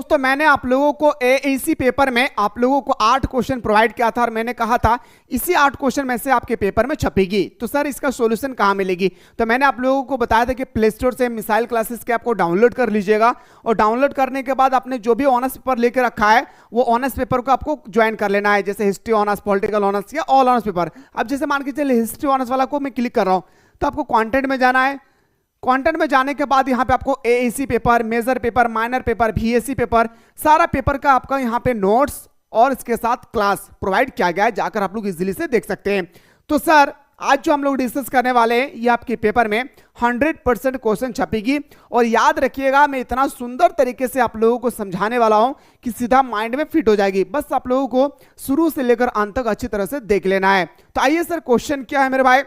दोस्तों मैंने आप लोगों को एएसी पेपर में आप लोगों को 8 क्वेश्चन प्रोवाइड किया था और मैंने कहा था इसी 8 क्वेश्चन में से आपके पेपर में छपेगी। तो सर इसका सॉल्यूशन कहाँ मिलेगी? तो मैंने आप लोगों को बताया था कि प्ले स्टोर से मिसाइल क्लासेस के आपको डाउनलोड कर लीजिएगा और डाउनलोड करने के बाद आपने जो भी ऑनर्स पेपर लेकर रखा है वो ऑनर्स पेपर को आपको ज्वाइन कर लेना है, जैसे हिस्ट्री ऑनर्स, पॉलिटिकल ऑनर्स या ऑल ऑनर्स पेपर। अब जैसे मान के चलिए हिस्ट्री ऑनर्स वाला को मैं क्लिक कर रहा हूँ तो आपको कंटेंट में जाना है। कंटेंट में जाने के बाद यहाँ पे आपको AAC paper, major paper, minor paper, VAC paper, सारा पेपर का आपका यहाँ पे नोट्स और इसके साथ क्लास प्रोवाइड किया गया है, जाकर आप लोग इजीली से देख सकते हैं। तो सर आज जो हम लोग डिस्कस करने वाले हैं ये आपके पेपर में 100% क्वेश्चन छपेगी और याद रखिएगा मैं इतना सुंदर तरीके से आप लोगों को समझाने वाला हूं कि सीधा माइंड में फिट हो जाएगी। बस आप लोगों को शुरू से लेकर अंत तक अच्छी तरह से देख लेना है। तो आइए सर क्वेश्चन क्या है मेरे भाई,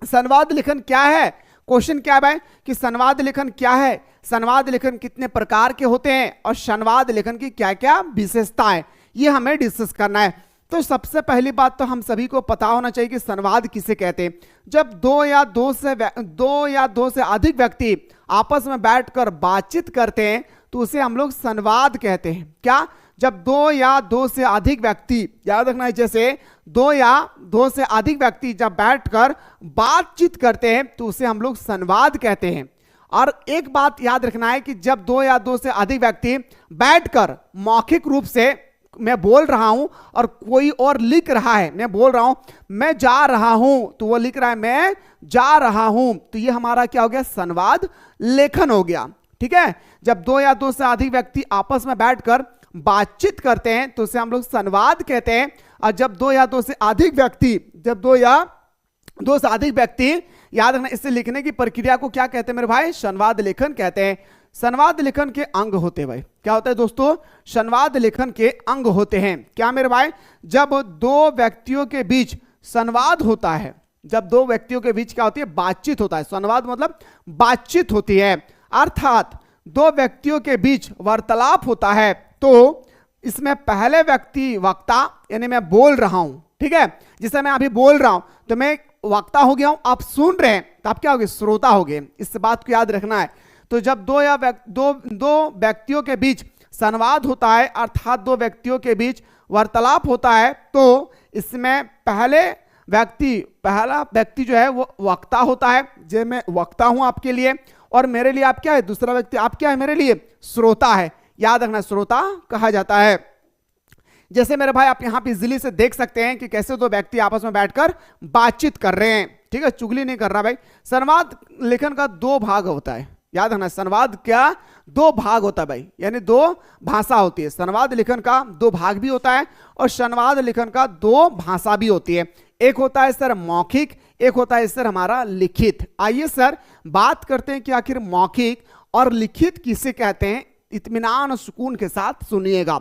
संवाद लेखन क्या है? क्वेश्चन क्या है भाई कि संवाद लेखन क्या है, संवाद लेखन कितने प्रकार के होते हैं और संवाद लेखन की क्या क्या विशेषताएं, ये हमें डिस्कस करना है। तो सबसे पहली बात तो हम सभी को पता होना चाहिए कि संवाद किसे कहते हैं। जब दो या दो से अधिक व्यक्ति आपस में बैठकर बातचीत करते हैं तो उसे हम लोग संवाद कहते हैं। क्या? जब दो से अधिक व्यक्ति, याद रखना है, जैसे दो से अधिक व्यक्ति जब बैठकर बातचीत करते हैं तो उसे हम लोग संवाद कहते हैं। और एक बात याद रखना है कि जब दो से अधिक व्यक्ति बैठकर मौखिक रूप से, मैं बोल रहा हूं और कोई और लिख रहा है, मैं बोल रहा हूं मैं जा रहा हूं तो वो लिख रहा है मैं जा रहा हूं, तो ये हमारा क्या हो गया? संवाद लेखन हो गया। ठीक है, जब दो से अधिक व्यक्ति आपस में बैठकर बातचीत करते हैं तो उसे हम लोग संवाद कहते हैं। और जब दो से अधिक व्यक्ति, याद रखना, इसे लिखने की प्रक्रिया को क्या कहते हैं मेरे भाई? संवाद लेखन कहते हैं। संवाद लेखन के अंग होते हैं भाई, क्या होता है दोस्तों? संवाद लेखन के अंग होते हैं। क्या मेरे भाई? जब दो व्यक्तियों के बीच संवाद होता है, जब दो व्यक्तियों के बीच क्या होती है? बातचीत होता है। संवाद मतलब बातचीत होती है, अर्थात दो व्यक्तियों के बीच वार्तालाप होता है तो इसमें पहले व्यक्ति वक्ता, यानी मैं बोल रहा हूं, ठीक है, जिसे मैं अभी बोल रहा हूं तो मैं वक्ता हो गया हूं, आप सुन रहे हैं तो आप क्या हो गए? श्रोता हो गए। इस बात को याद रखना है। तो जब दो व्यक्तियों के बीच संवाद होता है, अर्थात दो व्यक्तियों के बीच वार्तालाप होता है, तो इसमें पहला व्यक्ति जो है वो वक्ता होता है, जो मैं वक्ता हूं आपके लिए, और मेरे लिए आप क्या है? दूसरा व्यक्ति आप क्या है? मेरे लिए श्रोता है। याद रखना, श्रोता कहा जाता है। जैसे मेरे भाई आप यहां पे इजीली से देख सकते हैं कि कैसे दो व्यक्ति आपस में बैठकर बातचीत कर रहे हैं। ठीक है, चुगली नहीं कर रहा भाई। संवाद लेखन का 2 भाग होता है। याद रखना, संवाद क्या 2 भाग होता है भाई, यानी 2 भाषा होती है। संवाद लेखन का 2 भाग भी होता है और संवाद लेखन का 2 भाषा भी होती है। एक होता है सर मौखिक, एक होता है सर हमारा लिखित। आइए सर बात करते हैं कि आखिर मौखिक और लिखित किसे कहते हैं। इत्मीनान और सुकून के साथ सुनिएगा।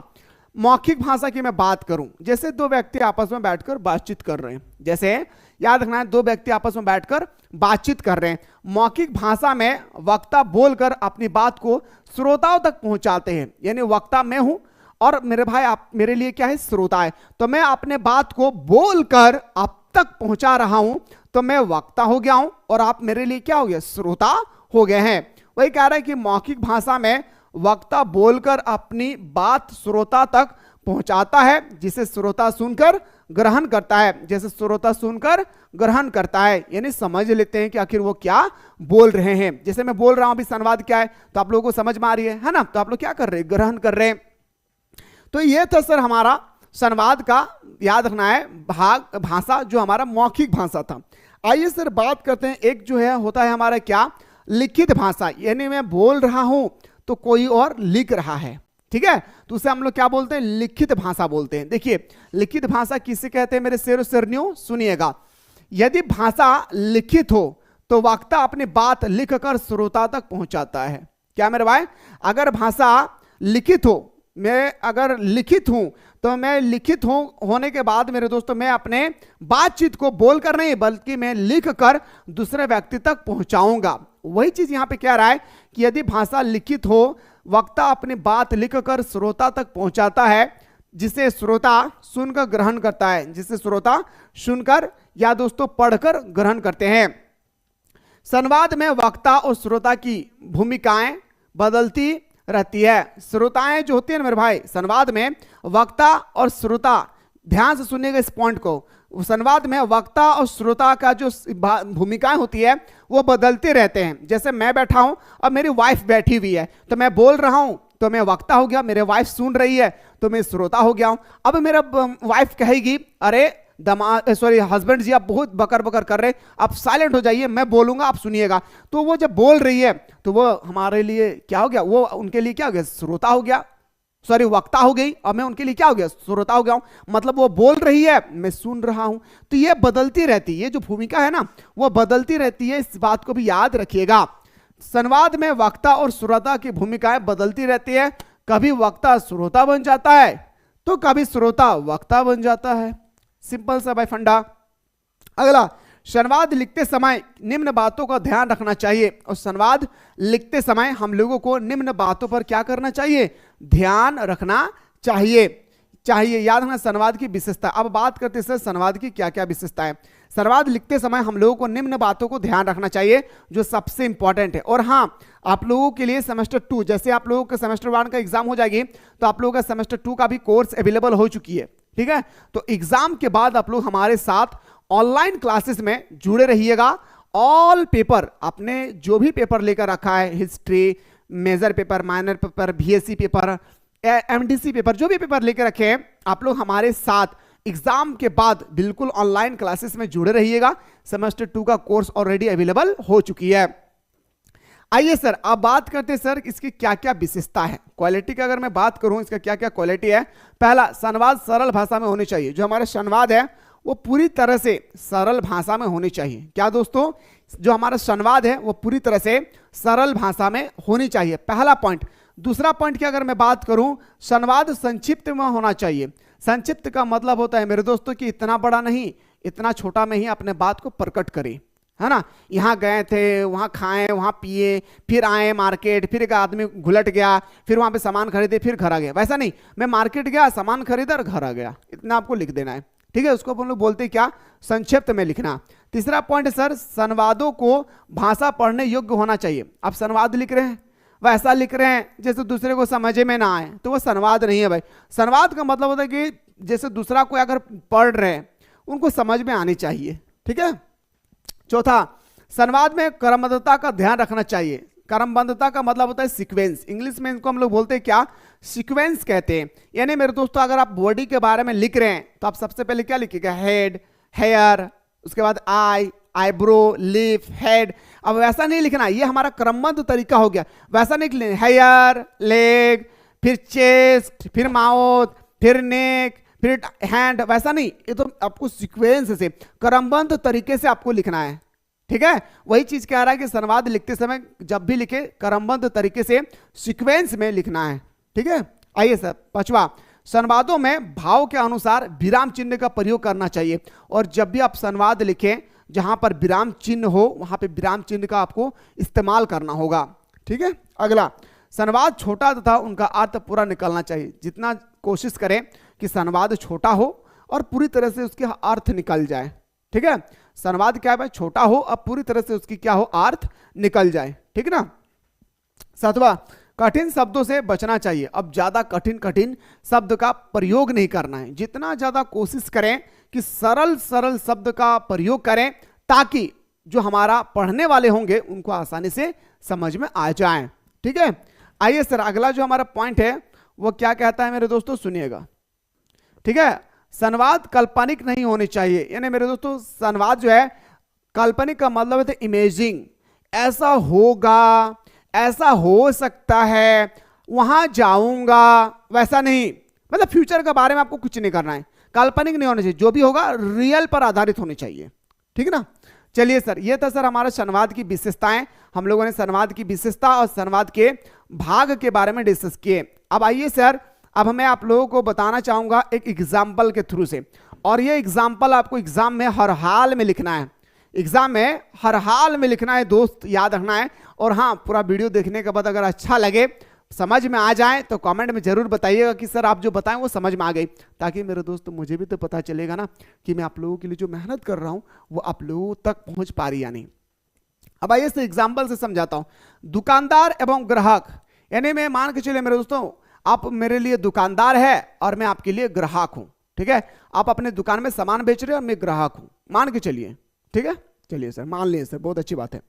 मौखिक भाषा की मैं बात करूं, जैसे 2 व्यक्ति आपस में बैठकर बातचीत कर रहे हैं, जैसे याद रखना है 2 व्यक्ति आपस में बैठकर बातचीत कर रहे हैं। मौखिक भाषा में वक्ता बोलकर अपनी बात को श्रोताओं तक पहुंचाते हैं, यानी वक्ता मैं हूं और मेरे भाई आप मेरे लिए क्या है? श्रोता है। तो मैं अपने बात को बोलकर आप तक पहुंचा रहा हूं तो मैं वक्ता हो गया हूं और आप मेरे लिए क्या हो गया? श्रोता हो गए हैं। वही कह रहा है कि मौखिक भाषा में वक्ता बोलकर अपनी बात श्रोता तक पहुंचाता है, जिसे श्रोता सुनकर ग्रहण करता है, जैसे श्रोता सुनकर ग्रहण करता है, यानी समझ लेते हैं कि आखिर वो क्या बोल रहे हैं। जैसे मैं बोल रहा हूं अभी संवाद क्या है तो आप लोगों को समझ में आ रही है ना? तो आप लोग क्या कर रहे हैं? ग्रहण कर रहे हैं। तो ये था सर हमारा संवाद का, याद रखना है, भाग भाषा जो हमारा मौखिक भाषा था। आइए सर बात करते हैं, एक जो है होता है हमारा क्या? लिखित भाषा, यानी मैं बोल रहा हूं तो कोई और लिख रहा है। ठीक है, तो उसे हम लोग क्या बोलते हैं? लिखित भाषा बोलते हैं। देखिए लिखित भाषा किसे कहते हैं मेरे शेरों शेरनियों? सुनिएगा। यदि भाषा लिखित हो तो वक्ता अपनी बात लिखकर श्रोता तक पहुंचाता है। क्या मेरे भाई? अगर भाषा लिखित हो, मैं अगर लिखित हूं तो मैं लिखित होने के बाद मेरे दोस्तों मैं अपने बातचीत को बोलकर नहीं बल्कि मैं लिखकर दूसरे व्यक्ति तक पहुंचाऊंगा। वही चीज यहां पे कह रहा है कि यदि भाषा लिखित हो, वक्ता अपनी बात लिखकर श्रोता तक पहुंचाता है, जिसे श्रोता सुनकर ग्रहण करता है, जिसे श्रोता सुनकर या दोस्तों पढ़कर ग्रहण करते हैं। संवाद में वक्ता और श्रोता की भूमिकाएं बदलती रहती है। श्रोताएं जो होती है ना मेरे भाई, संवाद में वक्ता और श्रोता, ध्यान से सुनिएगा इस पॉइंट को, संवाद में वक्ता और श्रोता का जो भूमिकाएं होती है वो बदलते रहते हैं। जैसे मैं बैठा हूं, अब मेरी वाइफ बैठी हुई है, तो मैं बोल रहा हूं तो मैं वक्ता हो गया, मेरे वाइफ सुन रही है तो मैं श्रोता हो गया हूं। अब मेरा वाइफ कहेगी अरे हस्बैंड जी आप बहुत बकर बकर कर रहे, आप साइलेंट हो जाइए, मैं बोलूंगा आप सुनिएगा। तो वो जब बोल रही है तो वो हमारे लिए क्या हो गया, वो उनके लिए क्या हो गया, श्रोता हो गया, वक्ता हो गई, और मैं उनके लिए क्या हो गया, श्रोता हो गया हूं। मतलब वो बोल रही है, मैं सुन रहा हूं। तो ये बदलती रहती है, ये जो भूमिका है ना वो बदलती रहती है, इस बात को भी याद रखिएगा। संवाद में वक्ता और श्रोता की भूमिकाएं बदलती रहती है। कभी वक्ता श्रोता बन जाता है तो कभी श्रोता वक्ता बन जाता है। सिंपल सा भाई फंडा। अगला, संवाद लिखते समय निम्न बातों का ध्यान रखना चाहिए। और संवाद लिखते समय हम लोगों को निम्न बातों पर क्या करना चाहिए, ध्यान रखना चाहिए। याद रखना संवाद की विशेषता। अब बात करते हैं संवाद की क्या क्या विशेषता है। संवाद लिखते समय हम लोगों को निम्न बातों को ध्यान रखना चाहिए जो सबसे इंपॉर्टेंट है। और हाँ, आप लोगों के लिए सेमेस्टर 2, जैसे आप लोगों का सेमेस्टर 1 का एग्जाम हो जाएगी तो आप लोगों का सेमेस्टर 2 का भी कोर्स अवेलेबल हो चुकी है, ठीक है। तो एग्जाम के बाद आप लोग हमारे साथ ऑनलाइन क्लासेस में जुड़े रहिएगा। ऑल पेपर, आपने जो भी पेपर लेकर रखा है, history, major paper, minor paper, BSc paper, MDC paper, जो भी पेपर लेकर रखे हैं, आप लोग हमारे साथ एग्जाम के बाद बिल्कुल ऑनलाइन क्लासेस में जुड़े रहिएगा। सेमेस्टर 2 का कोर्स ऑलरेडी अवेलेबल हो चुकी है। आइए सर, अब बात करते हैं सर इसकी क्या क्या विशेषता है। क्वालिटी की अगर मैं बात करूं, इसका क्या क्या क्वालिटी है। पहला, संवाद सरल भाषा में होनी चाहिए। जो हमारा संवाद है वो पूरी तरह से सरल भाषा में होनी चाहिए। क्या दोस्तों, जो हमारा संवाद है वो पूरी तरह से सरल भाषा में होनी चाहिए, पहला पॉइंट। दूसरा पॉइंट की अगर मैं बात करूं, संवाद संक्षिप्त में होना चाहिए। संक्षिप्त का मतलब होता है मेरे दोस्तों कि इतना बड़ा नहीं, इतना छोटा में ही अपने बात को प्रकट करें, है ना। यहाँ गए थे, वहाँ खाए, वहाँ पिए, फिर आए मार्केट, फिर एक आदमी घुलट गया, फिर वहाँ पे सामान खरीदे, फिर घर आ गया। वैसा नहीं, मैं मार्केट गया, सामान खरीदा और घर आ गया, इतना आपको लिख देना है, ठीक है। उसको अपन लोग बोलते क्या, संक्षिप्त में लिखना। तीसरा पॉइंट सर, संवादों को भाषा पढ़ने योग्य होना चाहिए। आप संवाद लिख रहे हैं, वैसा लिख रहे हैं जैसे दूसरे को समझ में ना आए, तो वो संवाद नहीं है भाई। संवाद का मतलब होता है कि जैसे दूसरा कोई अगर पढ़ रहे हैं उनको समझ में आनी चाहिए, ठीक है। चौथा, संवाद में क्रमबद्धता का ध्यान रखना चाहिए। क्रमबद्धता का मतलब होता है सीक्वेंस। इंग्लिश में इनको हम लोग बोलते हैं क्या, सीक्वेंस कहते हैं। यानी मेरे दोस्तों, अगर आप बॉडी के बारे में लिख रहे हैं तो आप सबसे पहले क्या लिखिएगा, हेड, हेयर, उसके बाद आई, आईब्रो, लिप, हेड। अब वैसा नहीं लिखना, ये हमारा क्रमबद्ध तरीका हो गया। वैसा नहीं लिखना, हेयर, लेग, फिर चेस्ट, फिर माउथ, फिर नेक, फिर हैंड, वैसा नहीं। ये तो आपको सीक्वेंस से, क्रमबद्ध तरीके से आपको लिखना है, ठीक है। वही चीज कह रहा है कि संवाद लिखते समय जब भी लिखे क्रमबद्ध तरीके से सीक्वेंस में लिखना है, ठीक है। आइए सर, पांचवा, संवादों में भाव के अनुसार विराम चिन्ह का प्रयोग करना चाहिए। और जब भी आप संवाद लिखें जहां पर विराम चिन्ह हो, वहां पे विराम चिन्ह का आपको इस्तेमाल करना होगा, ठीक है। अगला, संवाद छोटा तथा उनका अर्थ पूरा निकलना चाहिए। जितना कोशिश करें कि संवाद छोटा हो और पूरी तरह से उसके अर्थ निकल जाए, ठीक है। संवाद क्या है, छोटा हो और पूरी तरह से उसकी क्या हो, अर्थ निकल जाए, ठीक है ना। सातवां, कठिन शब्दों से बचना चाहिए। अब ज्यादा कठिन शब्द का प्रयोग नहीं करना है। जितना ज्यादा कोशिश करें कि सरल सरल शब्द का प्रयोग करें ताकि जो हमारा पढ़ने वाले होंगे उनको आसानी से समझ में आ जाए, ठीक है। आइए सर, अगला जो हमारा पॉइंट है वो क्या कहता है मेरे दोस्तों, सुनिएगा, ठीक है। संवाद काल्पनिक नहीं होने चाहिए। यानी मेरे दोस्तों, संवाद जो है काल्पनिक का मतलब है इमेजिंग, ऐसा होगा, ऐसा हो सकता है, वहां जाऊंगा, वैसा नहीं। मतलब फ्यूचर के बारे में आपको कुछ नहीं करना है, काल्पनिक नहीं होना चाहिए। जो भी होगा रियल पर आधारित होनी चाहिए, ठीक है ना। चलिए सर, ये था सर हमारा संवाद की विशेषताएं। हम लोगों ने संवाद की विशेषता और संवाद के भाग के बारे में डिस्कस किए। अब आइए सर, अब मैं आप लोगों को बताना चाहूंगा एक एग्जाम्पल के थ्रू से। और ये एग्जाम्पल आपको एग्जाम में हर हाल में लिखना है। एग्जाम में हर हाल में लिखना है दोस्त, याद रखना है। और हाँ, पूरा वीडियो देखने के बाद अगर अच्छा लगे, समझ में आ जाए तो कमेंट में जरूर बताइएगा कि सर आप जो बताएं वो समझ में आ गई, ताकि मेरे दोस्त मुझे भी तो पता चलेगा ना कि मैं आप लोगों के लिए जो मेहनत कर रहा हूं वो आप लोगों तक पहुंच पा रही या नहीं। अब आइए से एग्जाम्पल से समझाता हूं। दुकानदार एवं ग्राहक, यानी मैं मान के चलिए मेरे दोस्तों, आप मेरे लिए दुकानदार है और मैं आपके लिए ग्राहक हूं, ठीक है। आप अपने दुकान में सामान बेच रहे हो और मैं ग्राहक हूं, मान के चलिए, ठीक है। चलिए सर, मान लिए सर, बहुत अच्छी बात है।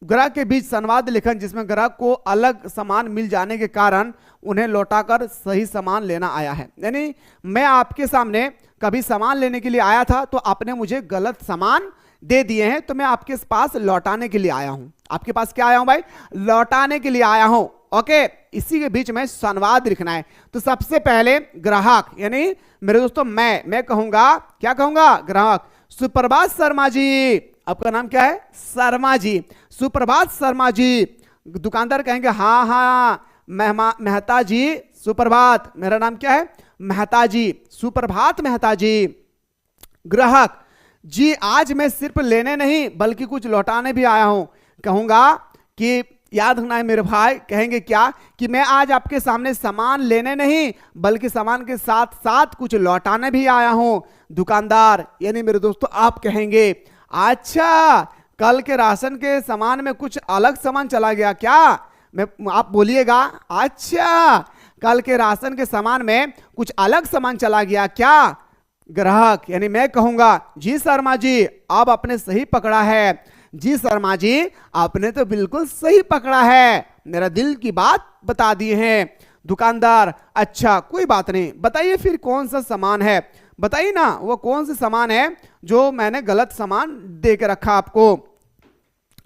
ग्राहक के बीच संवाद लेखन, जिसमें ग्राहक को अलग सामान मिल जाने के कारण उन्हें लौटाकर सही सामान लेना आया है। यानी मैं आपके सामने कभी सामान लेने के लिए आया था तो आपने मुझे गलत सामान दे दिए हैं, तो मैं आपके पास लौटाने के लिए आया हूं। आपके पास क्या आया हूं भाई? लौटाने के लिए आया हूं। ओके, इसी के बीच में संवाद लिखना है। तो सबसे पहले ग्राहक, यानी मेरे दोस्तों मैं कहूंगा, क्या कहूंगा? ग्राहक, सुप्रभात शर्मा जी। आपका नाम क्या है? शर्मा जी। सुप्रभात शर्मा जी। दुकानदार कहेंगे हाँ हाँ मेहता जी, सुप्रभात। मेरा नाम क्या है? मेहता जी। सुप्रभात मेहता जी। ग्राहक जी, आज मैं सिर्फ लेने नहीं बल्कि कुछ लौटाने भी आया हूं। कहूंगा कि याद रखना है मेरे भाई, कहेंगे क्या कि मैं आज आपके सामने सामान लेने नहीं बल्कि सामान के साथ साथ कुछ लौटाने भी आया हूं। दुकानदार, यानी मेरे दोस्तों आप कहेंगे अच्छा, कल के राशन के सामान में कुछ अलग सामान चला गया क्या? आप बोलिएगा अच्छा, कल के राशन के सामान में कुछ अलग सामान चला गया क्या? ग्राहक, यानी मैं कहूंगा जी शर्मा जी, आप आपने सही पकड़ा है। जी शर्मा जी, आपने तो बिल्कुल सही पकड़ा है, मेरा दिल की बात बता दी है। दुकानदार, अच्छा कोई बात नहीं, बताइए फिर कौन सा सामान है, बताइए ना वो कौन सा सामान है जो मैंने गलत सामान दे के रखा आपको।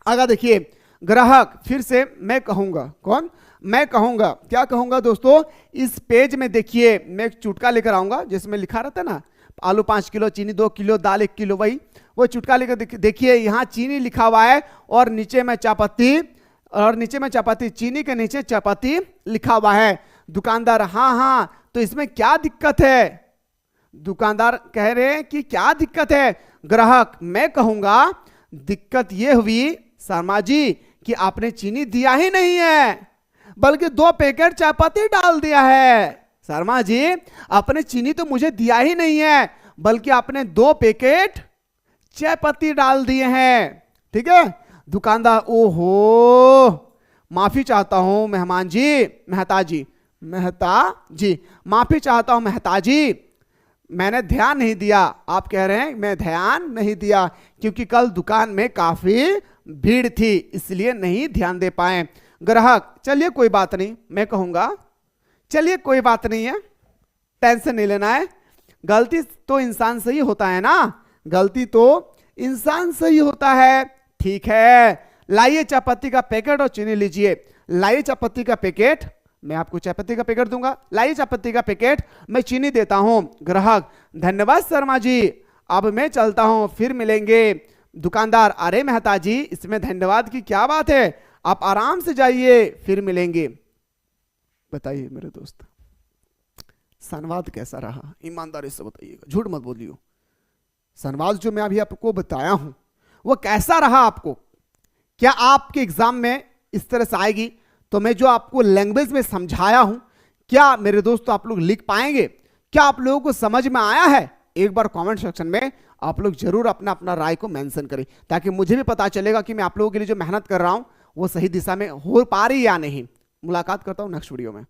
आगे देखिए, ग्राहक फिर से मैं कहूंगा, कौन? मैं कहूंगा, क्या कहूंगा दोस्तों? इस पेज में देखिए, मैं एक चुटका लेकर आऊंगा जिसमें लिखा रहता है ना, आलू 5 किलो, चीनी 2 किलो, दाल 1 किलो, वही वो चुटका लेकर देखिए, यहाँ चीनी लिखा हुआ है और नीचे में चायपत्ती, और नीचे में चायपत्ती, चीनी के नीचे चायपत्ती लिखा हुआ है। दुकानदार, हाँ हाँ, तो इसमें क्या दिक्कत है? दुकानदार कह रहे हैं कि क्या दिक्कत है? ग्राहक, मैं कहूंगा दिक्कत यह हुई शर्मा जी कि आपने चीनी दिया ही नहीं है बल्कि 2 पैकेट चायपत्ती डाल दिया है। शर्मा जी, आपने चीनी तो मुझे दिया ही नहीं है बल्कि आपने 2 पैकेट चायपत्ती डाल दिए हैं, ठीक है। दुकानदार, ओहो, माफी चाहता हूं मेहमान जी, मेहता जी, माफी चाहता हूं मेहता जी, मैंने ध्यान नहीं दिया। आप कह रहे हैं मैं ध्यान नहीं दिया क्योंकि कल दुकान में काफी भीड़ थी इसलिए नहीं ध्यान दे पाए। ग्राहक, चलिए कोई बात नहीं, मैं कहूंगा चलिए कोई बात नहीं है, टेंशन नहीं लेना है, गलती तो इंसान से ही होता है ना, गलती तो इंसान से ही होता है। ठीक है, लाइए चायपत्ती का पैकेट और चीनी लीजिए। लाइए चायपत्ती का पैकेट, मैं आपको चायपत्ती का पैकेट दूंगा, लाइए चायपत्ती का पैकेट, मैं चीनी देता हूं। ग्राहक, धन्यवाद शर्मा जी, अब मैं चलता हूं, फिर मिलेंगे। दुकानदार, अरे मेहता जी, इसमें धन्यवाद की क्या बात है, आप आराम से जाइए, फिर मिलेंगे। बताइए मेरे दोस्त, संवाद कैसा रहा? ईमानदारी से बताइएगा, झूठ मत बोलियो। संवाद जो मैं अभी आपको बताया हूं वो कैसा रहा आपको? क्या आपके एग्जाम में इस तरह से आएगी? तो मैं जो आपको लैंग्वेज में समझाया हूं, क्या मेरे दोस्त आप लोग लिख पाएंगे? क्या आप लोगों को समझ में आया है? एक बार कमेंट सेक्शन में आप लोग जरूर अपना अपना राय को मेंशन करें ताकि मुझे भी पता चलेगा कि मैं आप लोगों के लिए जो मेहनत कर रहा हूं वो सही दिशा में हो पा रही या नहीं। मुलाकात करता हूं नेक्स्ट वीडियो में।